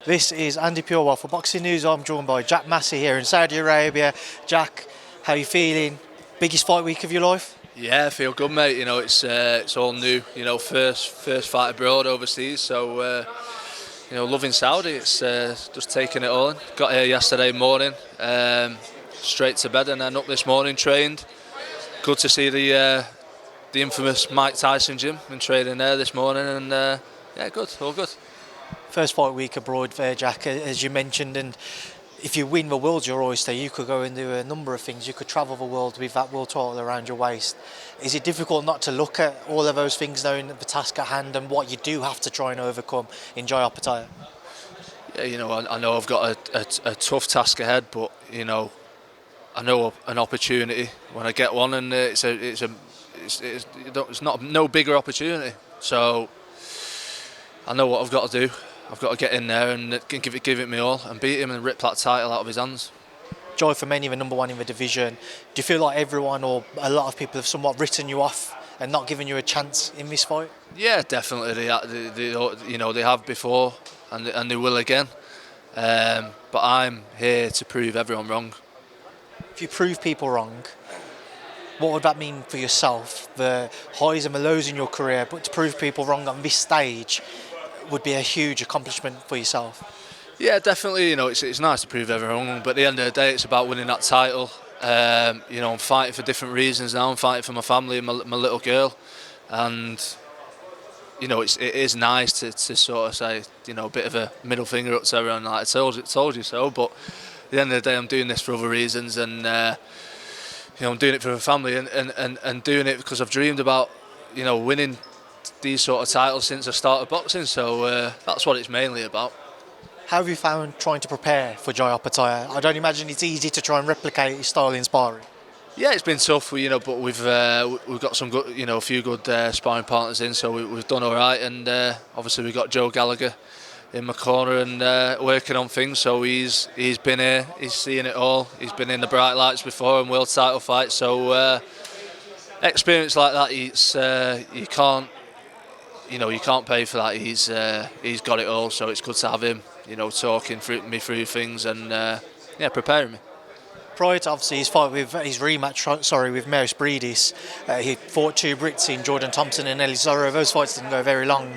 This is Andi Purewal for Boxing News. I'm joined by Jack Massey here in Saudi Arabia. Jack, how are you feeling? Biggest fight week of your life? Yeah, I feel good, mate. You know, it's all new. You know, first fight abroad overseas. So loving Saudi. It's just taking it all in. Got here yesterday morning, straight to bed, and then up this morning trained. Good to see the infamous Mike Tyson gym. Been training there this morning, and good, all good. First fight week abroad there, Jack, as you mentioned, and if you win the world's your oyster, you could go and do a number of things. You could travel the world with that world title around your waist. Is it difficult not to look at all of those things, knowing the task at hand and what you do have to try and overcome in Jai Opetaia? Yeah, you know, I know I've got a tough task ahead, but you know, I know an opportunity when I get one, and it's not no bigger opportunity. So I know what I've got to do. I've got to get in there and give it me all and beat him and rip that title out of his hands. Jai, for many, the number one in the division. Do you feel like everyone or a lot of people have somewhat written you off and not given you a chance in this fight? Yeah, definitely. They have before, and they will again. But I'm here to prove everyone wrong. If you prove people wrong, what would that mean for yourself? The highs and the lows in your career, but to prove people wrong on this stage would be a huge accomplishment for yourself. Yeah, definitely. You know, it's nice to prove everyone wrong, but at the end of the day, it's about winning that title. I'm fighting for different reasons now. I'm fighting for my family and my little girl, and you know, it is nice to sort of say, you know, a bit of a middle finger up to everyone, like I told you so. But at the end of the day, I'm doing this for other reasons, and I'm doing it for the family, and doing it because I've dreamed about, you know, winning these sort of titles since I started boxing. So that's what it's mainly about. How have you found trying to prepare for Jai Opetaia? I don't imagine it's easy to try and replicate his style in sparring. Yeah, it's been tough, but we've got some good, a few good sparring partners in, so we've done all right. And obviously we've got Joe Gallagher in my corner and working on things. So he's been here, he's seeing it all. He's been in the bright lights before and world title fights. So experience like that, you can't pay for that. He's got it all, so it's good to have him, talking me through things and preparing me. Prior to obviously his fight with his rematch, with Maurice Breedis, he fought two Brits in Jordan Thompson and Ellie Zorro. Those fights didn't go very long.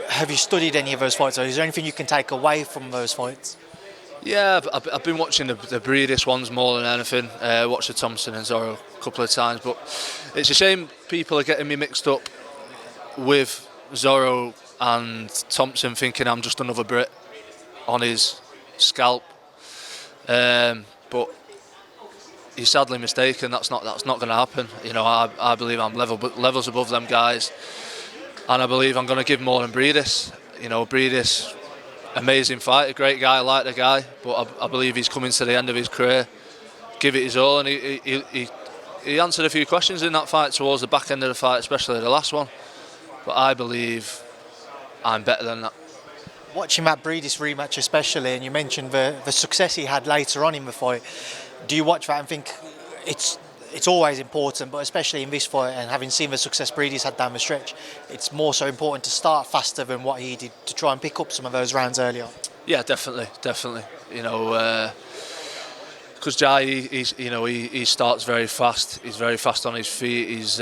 Have you studied any of those fights, or is there anything you can take away from those fights? Yeah, I've been watching the Breedis ones more than anything. Watched the Thompson and Zorro a couple of times, but it's a shame people are getting me mixed up with Zorro and Thompson, thinking I'm just another Brit on his scalp. But you're sadly mistaken. That's not going to happen. I believe I'm levels above them guys, and I believe I'm going to give more than Breedis. Breedis, amazing fighter, great guy, I like the guy, but I believe he's coming to the end of his career. Give it his all, and he answered a few questions in that fight towards the back end of the fight, especially the last one. But I believe I'm better than that. Watching that Breedis rematch especially, and you mentioned the success he had later on in the fight, do you watch that and think it's always important, but especially in this fight, and having seen the success Breedis had down the stretch, it's more so important to start faster than what he did to try and pick up some of those rounds earlier? Yeah, definitely. Because Jai, he starts very fast. He's very fast on his feet. He's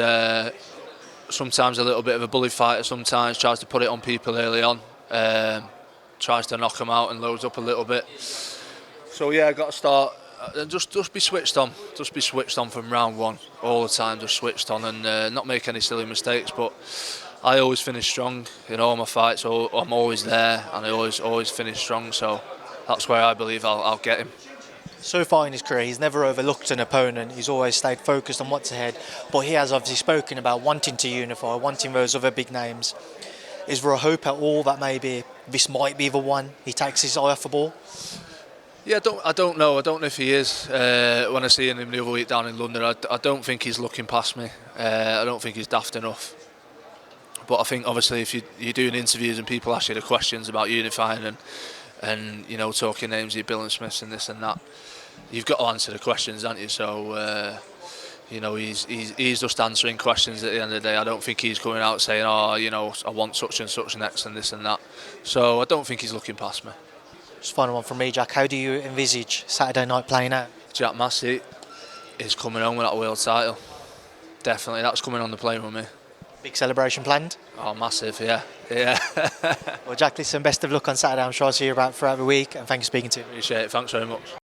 sometimes a little bit of a bully fighter. Sometimes tries to put it on people early on. Tries to knock them out and loads up a little bit. So yeah, got to start. Just be switched on. Just be switched on from round one all the time. Just switched on and not make any silly mistakes. But I always finish strong in all my fights. So I'm always there, and I always finish strong. So that's where I believe I'll get him. So far in his career, he's never overlooked an opponent. He's always stayed focused on what's ahead. But he has obviously spoken about wanting to unify, wanting those other big names. Is there a hope at all that maybe this might be the one he takes his eye off the ball? Yeah, I don't know. I don't know if he is. When I see him the other week down in London, I don't think he's looking past me. I don't think he's daft enough. But I think obviously if you're doing interviews and people ask you the questions about unifying and talking names, your Billam-Smiths and this and that, you've got to answer the questions, haven't you? So he's just answering questions at the end of the day. I don't think he's coming out saying, I want such and such next and this and that. So I don't think he's looking past me. Just final one from me, Jack. How do you envisage Saturday night playing out? Jack Massey is coming home with that world title. Definitely, that's coming on the plane with me. Big celebration planned? Oh, massive, yeah. Yeah. Well, Jack, listen, best of luck on Saturday. I'm sure I'll see you about throughout the week, and thanks for speaking to me. Appreciate it. Thanks very much.